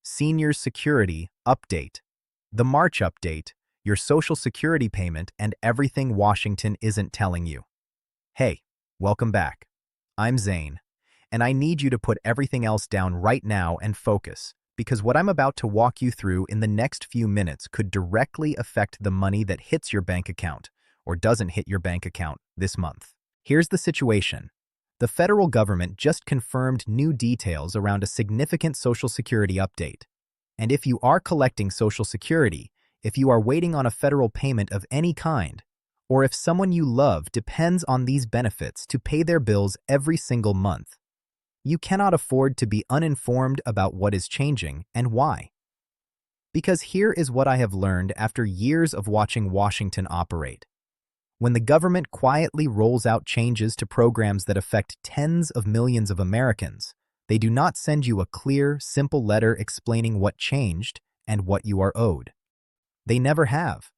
Senior Security Update. The March update, your Social Security payment, and everything Washington isn't telling you. Hey, welcome back. I'm Zane, and I need you to put everything else down right now and focus, because what I'm about to walk you through in the next few minutes could directly affect the money that hits your bank account or doesn't hit your bank account this month. Here's the situation. The federal government just confirmed new details around a significant Social Security update. And if you are collecting Social Security, if you are waiting on a federal payment of any kind, or if someone you love depends on these benefits to pay their bills every single month, you cannot afford to be uninformed about what is changing and why. Because here is what I have learned after years of watching Washington operate. When the government quietly rolls out changes to programs that affect tens of millions of Americans, they do not send you a clear, simple letter explaining what changed and what you are owed. They never have.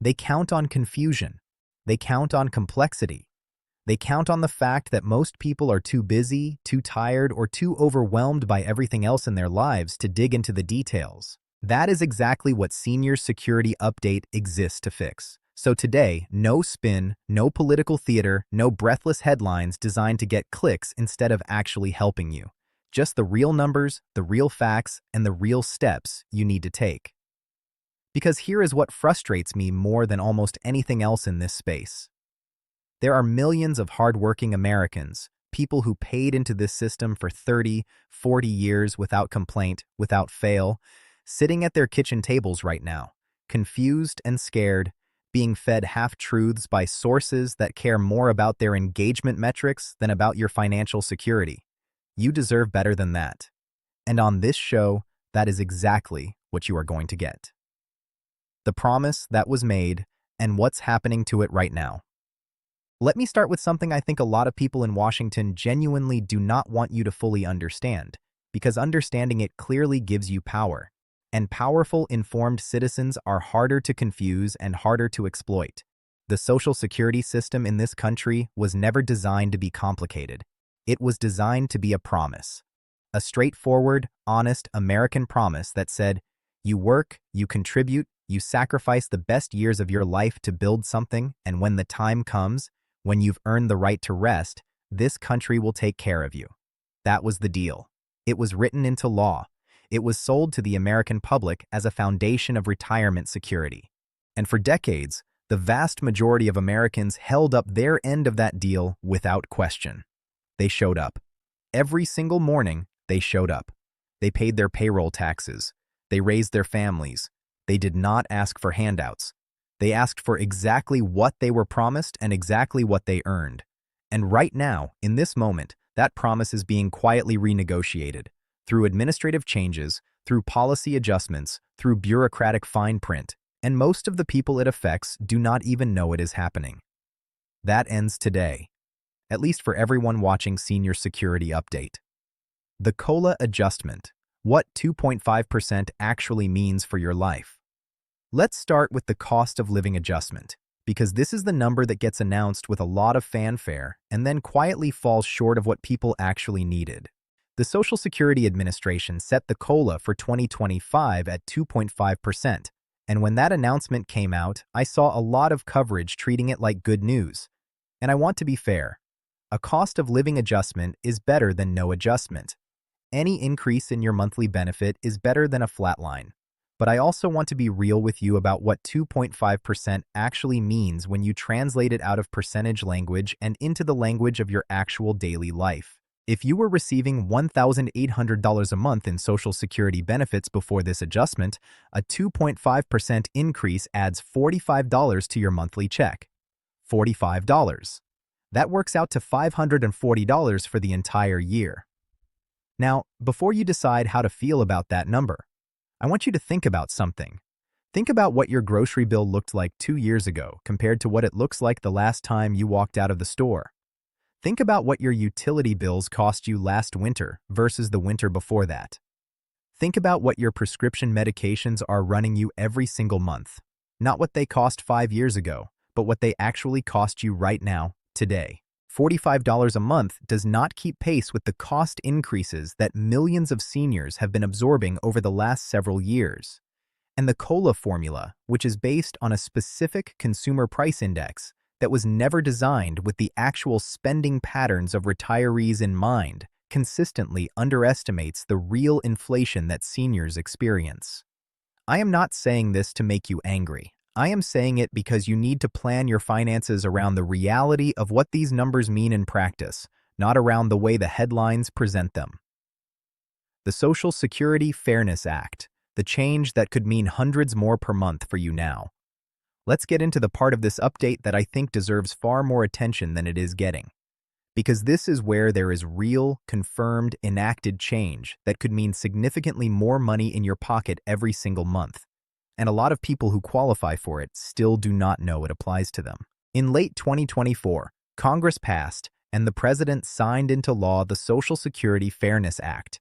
They count on confusion. They count on complexity. They count on the fact that most people are too busy, too tired, or too overwhelmed by everything else in their lives to dig into the details. That is exactly what Senior Security Update exists to fix. So today, no spin, no political theater, no breathless headlines designed to get clicks instead of actually helping you. Just the real numbers, the real facts, and the real steps you need to take. Because here is what frustrates me more than almost anything else in this space. There are millions of hardworking Americans, people who paid into this system for 30, 40 years without complaint, without fail, sitting at their kitchen tables right now, confused and scared, being fed half-truths by sources that care more about their engagement metrics than about your financial security. You deserve better than that. And on this show, that is exactly what you are going to get. The promise that was made and what's happening to it right now. Let me start with something I think a lot of people in Washington genuinely do not want you to fully understand, because understanding it clearly gives you power. And powerful, informed citizens are harder to confuse and harder to exploit. The Social Security system in this country was never designed to be complicated. It was designed to be a promise. A straightforward, honest American promise that said, you work, you contribute, you sacrifice the best years of your life to build something, and when the time comes, when you've earned the right to rest, this country will take care of you. That was the deal. It was written into law. It was sold to the American public as a foundation of retirement security. And for decades, the vast majority of Americans held up their end of that deal without question. They showed up. Every single morning, they showed up. They paid their payroll taxes. They raised their families. They did not ask for handouts. They asked for exactly what they were promised and exactly what they earned. And right now, in this moment, that promise is being quietly renegotiated. Through administrative changes, through policy adjustments, through bureaucratic fine print, and most of the people it affects do not even know it is happening. That ends today, at least for everyone watching Senior Security Update. The COLA adjustment, what 2.5% actually means for your life. Let's start with the cost of living adjustment, because this is the number that gets announced with a lot of fanfare and then quietly falls short of what people actually needed. The Social Security Administration set the COLA for 2025 at 2.5%, and when that announcement came out, I saw a lot of coverage treating it like good news. And I want to be fair. A cost of living adjustment is better than no adjustment. Any increase in your monthly benefit is better than a flat line. But I also want to be real with you about what 2.5% actually means when you translate it out of percentage language and into the language of your actual daily life. If you were receiving $1,800 a month in Social Security benefits before this adjustment, a 2.5% increase adds $45 to your monthly check. $45. That works out to $540 for the entire year. Now, before you decide how to feel about that number, I want you to think about something. Think about what your grocery bill looked like 2 years ago compared to what it looks like the last time you walked out of the store. Think about what your utility bills cost you last winter versus the winter before that. Think about what your prescription medications are running you every single month. Not what they cost 5 years ago, but what they actually cost you right now, today. $45 a month does not keep pace with the cost increases that millions of seniors have been absorbing over the last several years. And the COLA formula, which is based on a specific consumer price index that was never designed with the actual spending patterns of retirees in mind, consistently underestimates the real inflation that seniors experience. I am not saying this to make you angry. I am saying it because you need to plan your finances around the reality of what these numbers mean in practice, not around the way the headlines present them. The Social Security Fairness Act, the change that could mean hundreds more per month for you now. Let's get into the part of this update that I think deserves far more attention than it is getting. Because this is where there is real, confirmed, enacted change that could mean significantly more money in your pocket every single month. And a lot of people who qualify for it still do not know it applies to them. In late 2024, Congress passed and the President signed into law the Social Security Fairness Act.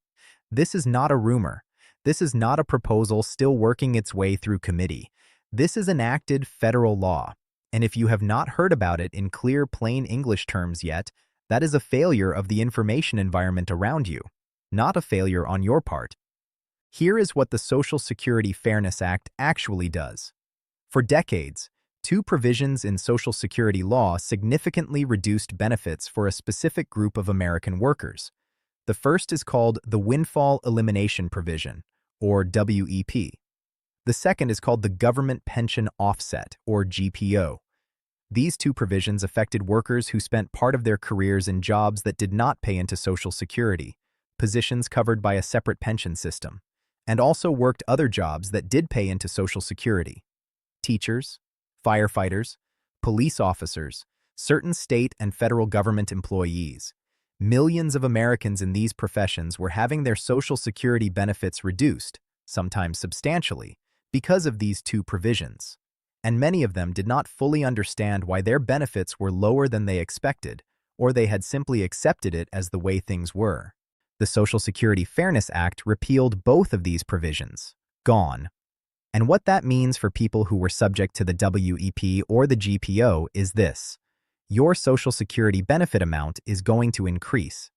This is not a rumor. This is not a proposal still working its way through committee. This is enacted federal law. And if you have not heard about it in clear, plain English terms yet, that is a failure of the information environment around you, not a failure on your part. Here is what the Social Security Fairness Act actually does. For decades, two provisions in Social Security law significantly reduced benefits for a specific group of American workers. The first is called the Windfall Elimination Provision, or WEP. The second is called the Government Pension Offset, or GPO. These two provisions affected workers who spent part of their careers in jobs that did not pay into Social Security, positions covered by a separate pension system, and also worked other jobs that did pay into Social Security. Teachers, firefighters, police officers, certain state and federal government employees. Millions of Americans in these professions were having their Social Security benefits reduced, sometimes substantially, because of these two provisions. And many of them did not fully understand why their benefits were lower than they expected, or they had simply accepted it as the way things were. The Social Security Fairness Act repealed both of these provisions. Gone. And what that means for people who were subject to the WEP or the GPO is this: your Social Security benefit amount is going to increase.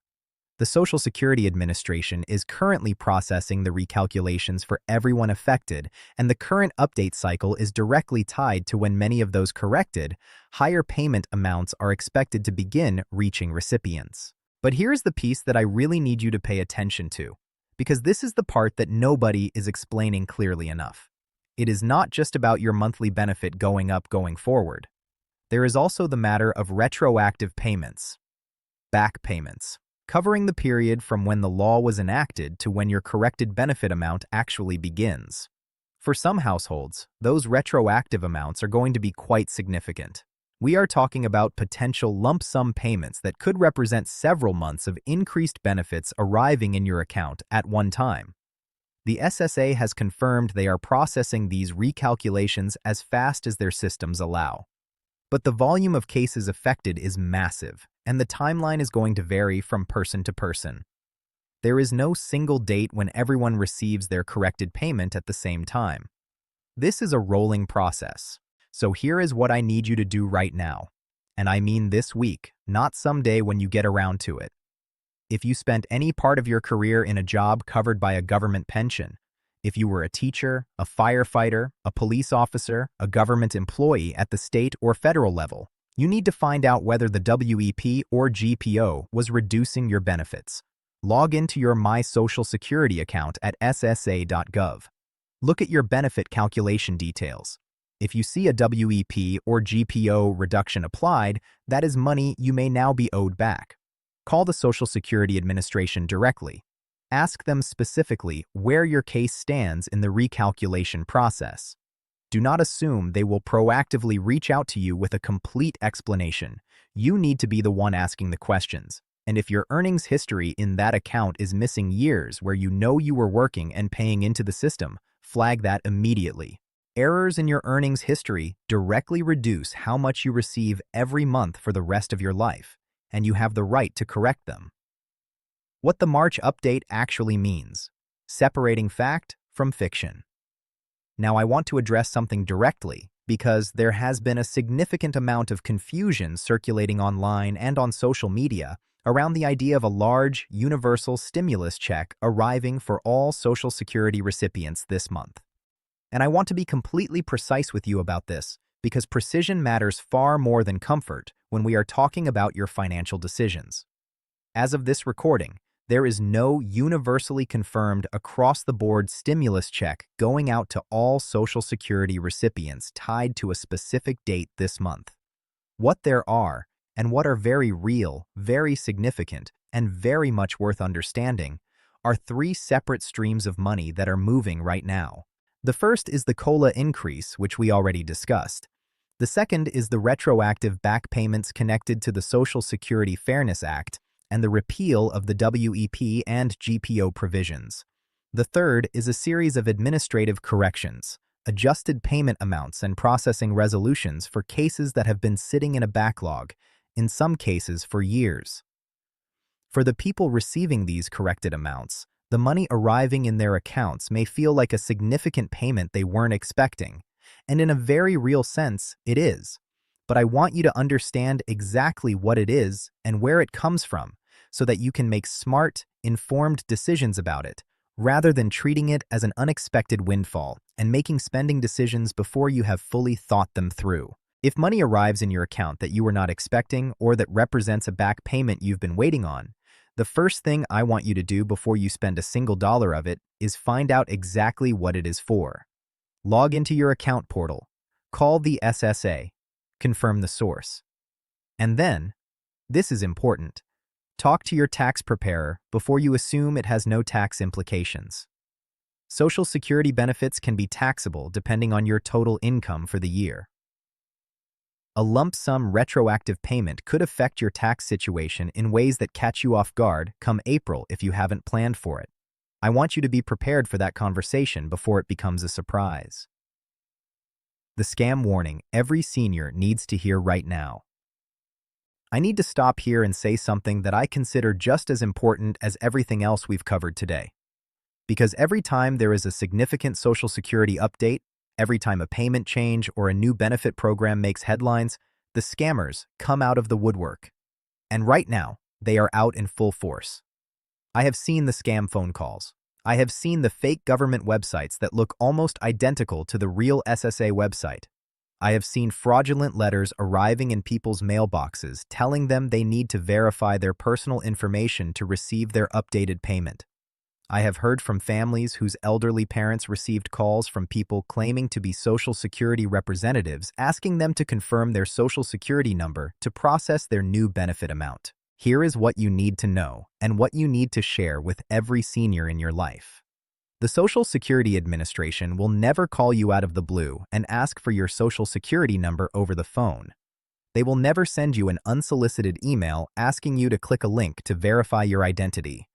The Social Security Administration is currently processing the recalculations for everyone affected, and the current update cycle is directly tied to when many of those corrected, higher payment amounts are expected to begin reaching recipients. But here's the piece that I really need you to pay attention to, because this is the part that nobody is explaining clearly enough. It is not just about your monthly benefit going up going forward. There is also the matter of retroactive payments, back payments, covering the period from when the law was enacted to when your corrected benefit amount actually begins. For some households, those retroactive amounts are going to be quite significant. We are talking about potential lump sum payments that could represent several months of increased benefits arriving in your account at one time. The SSA has confirmed they are processing these recalculations as fast as their systems allow. But the volume of cases affected is massive, and the timeline is going to vary from person to person. There is no single date when everyone receives their corrected payment at the same time. This is a rolling process. So here is what I need you to do right now. And I mean this week, not someday when you get around to it. If you spent any part of your career in a job covered by a government pension, if you were a teacher, a firefighter, a police officer, a government employee at the state or federal level, you need to find out whether the WEP or GPO was reducing your benefits. Log into your My Social Security account at ssa.gov. Look at your benefit calculation details. If you see a WEP or GPO reduction applied, that is money you may now be owed back. Call the Social Security Administration directly. Ask them specifically where your case stands in the recalculation process. Do not assume they will proactively reach out to you with a complete explanation. You need to be the one asking the questions. And if your earnings history in that account is missing years where you know you were working and paying into the system, flag that immediately. Errors in your earnings history directly reduce how much you receive every month for the rest of your life, and you have the right to correct them. What the March update actually means: separating fact from fiction. Now I want to address something directly, because there has been a significant amount of confusion circulating online and on social media around the idea of a large, universal stimulus check arriving for all Social Security recipients this month. And I want to be completely precise with you about this, because precision matters far more than comfort when we are talking about your financial decisions. As of this recording, there is no universally confirmed across-the-board stimulus check going out to all Social Security recipients tied to a specific date this month. What there are, and what are very real, very significant, and very much worth understanding, are three separate streams of money that are moving right now. The first is the COLA increase, which we already discussed. The second is the retroactive back payments connected to the Social Security Fairness Act and the repeal of the WEP and GPO provisions. The third is a series of administrative corrections, adjusted payment amounts and processing resolutions for cases that have been sitting in a backlog, in some cases for years. For the people receiving these corrected amounts, the money arriving in their accounts may feel like a significant payment they weren't expecting, and in a very real sense, it is. But I want you to understand exactly what it is and where it comes from, so that you can make smart, informed decisions about it, rather than treating it as an unexpected windfall and making spending decisions before you have fully thought them through. If money arrives in your account that you were not expecting or that represents a back payment you've been waiting on, the first thing I want you to do before you spend a single dollar of it is find out exactly what it is for. Log into your account portal, call the SSA, confirm the source. And then, this is important, talk to your tax preparer before you assume it has no tax implications. Social Security benefits can be taxable depending on your total income for the year. A lump sum retroactive payment could affect your tax situation in ways that catch you off guard come April if you haven't planned for it. I want you to be prepared for that conversation before it becomes a surprise. The scam warning every senior needs to hear right now. I need to stop here and say something that I consider just as important as everything else we've covered today. Because every time there is a significant Social Security update, every time a payment change or a new benefit program makes headlines, the scammers come out of the woodwork. And right now, they are out in full force. I have seen the scam phone calls. I have seen the fake government websites that look almost identical to the real SSA website. I have seen fraudulent letters arriving in people's mailboxes telling them they need to verify their personal information to receive their updated payment. I have heard from families whose elderly parents received calls from people claiming to be Social Security representatives asking them to confirm their Social Security number to process their new benefit amount. Here is what you need to know and what you need to share with every senior in your life. The Social Security Administration will never call you out of the blue and ask for your Social Security number over the phone. They will never send you an unsolicited email asking you to click a link to verify your identity.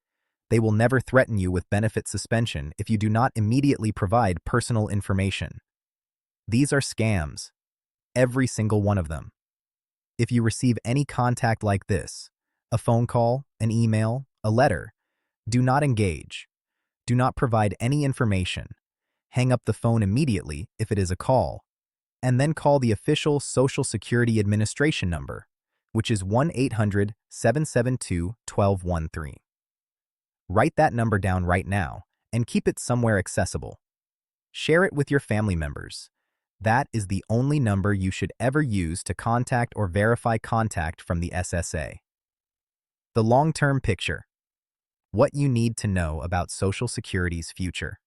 They will never threaten you with benefit suspension if you do not immediately provide personal information. These are scams, every single one of them. If you receive any contact like this, a phone call, an email, a letter, do not engage. Do not provide any information. Hang up the phone immediately if it is a call, and then call the official Social Security Administration number, which is 1-800-772-1213. Write that number down right now and keep it somewhere accessible. Share it with your family members. That is the only number you should ever use to contact or verify contact from the SSA. The long-term picture. What you need to know about Social Security's future.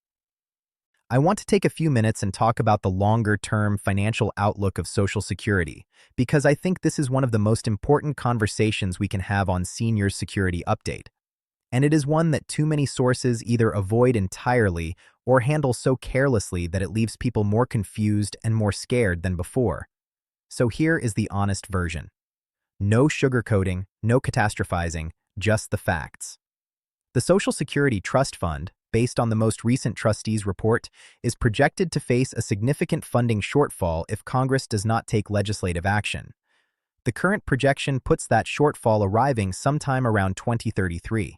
I want to take a few minutes and talk about the longer-term financial outlook of Social Security, because I think this is one of the most important conversations we can have on Senior Security Update. And it is one that too many sources either avoid entirely or handle so carelessly that it leaves people more confused and more scared than before. So here is the honest version. No sugarcoating, no catastrophizing, just the facts. The Social Security Trust Fund, based on the most recent trustees' report, is projected to face a significant funding shortfall if Congress does not take legislative action. The current projection puts that shortfall arriving sometime around 2033.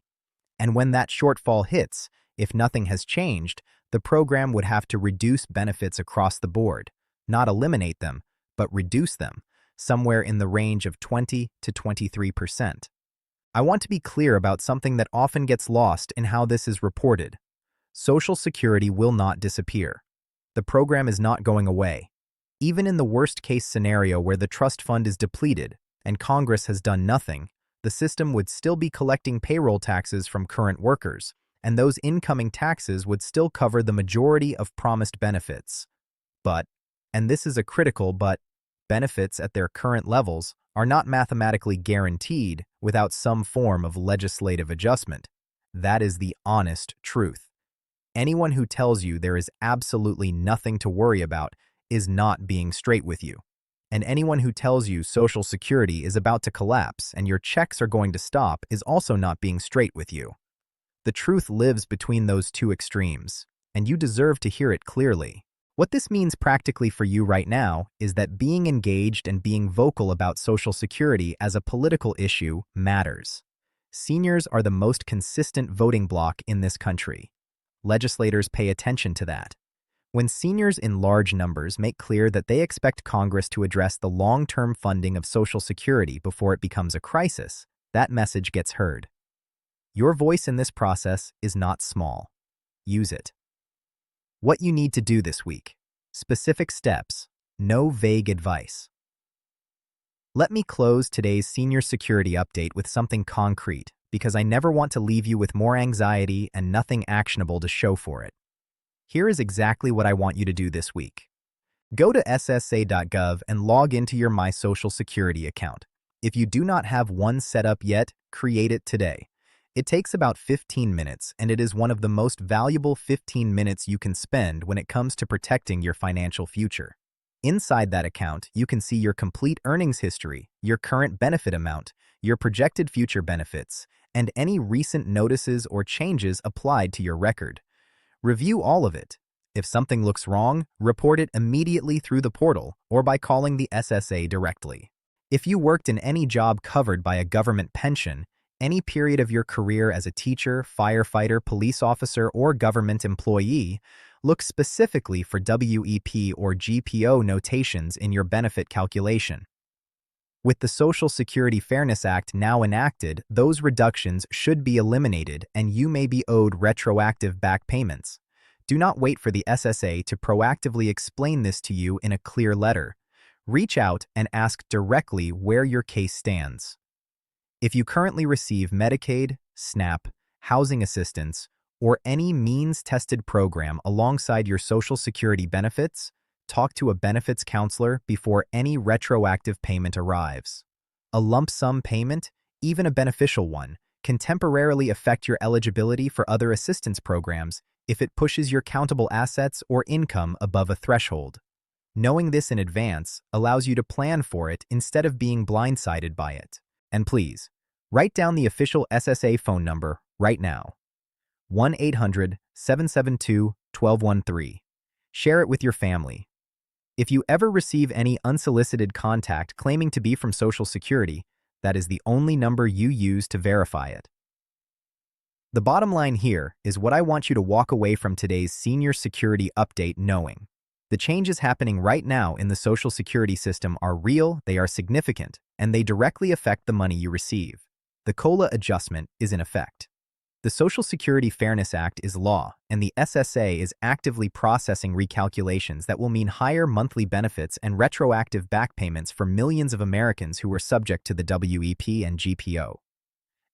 And when that shortfall hits, if nothing has changed, the program would have to reduce benefits across the board, not eliminate them, but reduce them, somewhere in the range of 20 to 23%. I want to be clear about something that often gets lost in how this is reported. Social Security will not disappear. The program is not going away. Even in the worst-case scenario where the trust fund is depleted and Congress has done nothing, the system would still be collecting payroll taxes from current workers, and those incoming taxes would still cover the majority of promised benefits. But, and this is a critical but, benefits at their current levels are not mathematically guaranteed without some form of legislative adjustment. That is the honest truth. Anyone who tells you there is absolutely nothing to worry about is not being straight with you. And anyone who tells you Social Security is about to collapse and your checks are going to stop is also not being straight with you. The truth lives between those two extremes, and you deserve to hear it clearly. What this means practically for you right now is that being engaged and being vocal about Social Security as a political issue matters. Seniors are the most consistent voting bloc in this country. Legislators pay attention to that. When seniors in large numbers make clear that they expect Congress to address the long-term funding of Social Security before it becomes a crisis, that message gets heard. Your voice in this process is not small. Use it. What you need to do this week. Specific steps. No vague advice. Let me close today's Senior Security Update with something concrete, because I never want to leave you with more anxiety and nothing actionable to show for it. Here is exactly what I want you to do this week. Go to ssa.gov and log into your My Social Security account. If you do not have one set up yet, create it today. It takes about 15 minutes, and it is one of the most valuable 15 minutes you can spend when it comes to protecting your financial future. Inside that account, you can see your complete earnings history, your current benefit amount, your projected future benefits, and any recent notices or changes applied to your record. Review all of it. If something looks wrong, report it immediately through the portal or by calling the SSA directly. If you worked in any job covered by a government pension, any period of your career as a teacher, firefighter, police officer, or government employee, look specifically for WEP or GPO notations in your benefit calculation. With the Social Security Fairness Act now enacted, those reductions should be eliminated and you may be owed retroactive back payments. Do not wait for the SSA to proactively explain this to you in a clear letter. Reach out and ask directly where your case stands. If you currently receive Medicaid, SNAP, housing assistance, or any means-tested program alongside your Social Security benefits, talk to a benefits counselor before any retroactive payment arrives. A lump sum payment, even a beneficial one, can temporarily affect your eligibility for other assistance programs if it pushes your countable assets or income above a threshold. Knowing this in advance allows you to plan for it instead of being blindsided by it. And please, write down the official SSA phone number right now. 1-800-772-1213. Share it with your family. If you ever receive any unsolicited contact claiming to be from Social Security, that is the only number you use to verify it. The bottom line here is what I want you to walk away from today's Senior Security Update knowing. The changes happening right now in the Social Security system are real, they are significant, and they directly affect the money you receive. The COLA adjustment is in effect. The Social Security Fairness Act is law, and the SSA is actively processing recalculations that will mean higher monthly benefits and retroactive back payments for millions of Americans who are subject to the WEP and GPO.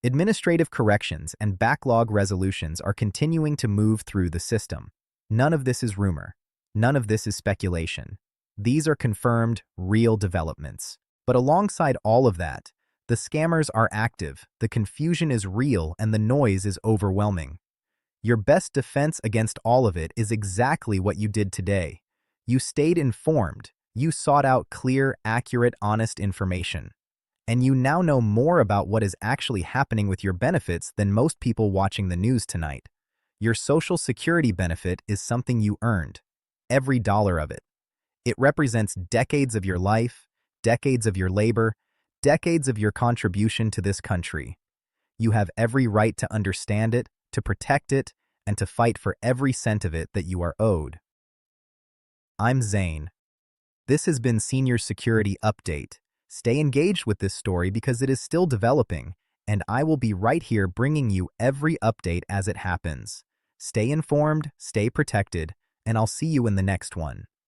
Administrative corrections and backlog resolutions are continuing to move through the system. None of this is rumor. None of this is speculation. These are confirmed, real developments. But alongside all of that, the scammers are active, the confusion is real, and the noise is overwhelming. Your best defense against all of it is exactly what you did today. You stayed informed, you sought out clear, accurate, honest information. And you now know more about what is actually happening with your benefits than most people watching the news tonight. Your Social Security benefit is something you earned. Every dollar of it. It represents decades of your life, decades of your labor, decades of your contribution to this country. You have every right to understand it, to protect it, and to fight for every cent of it that you are owed. I'm Zane. This has been Senior Security Update. Stay engaged with this story because it is still developing, and I will be right here bringing you every update as it happens. Stay informed, stay protected, and I'll see you in the next one.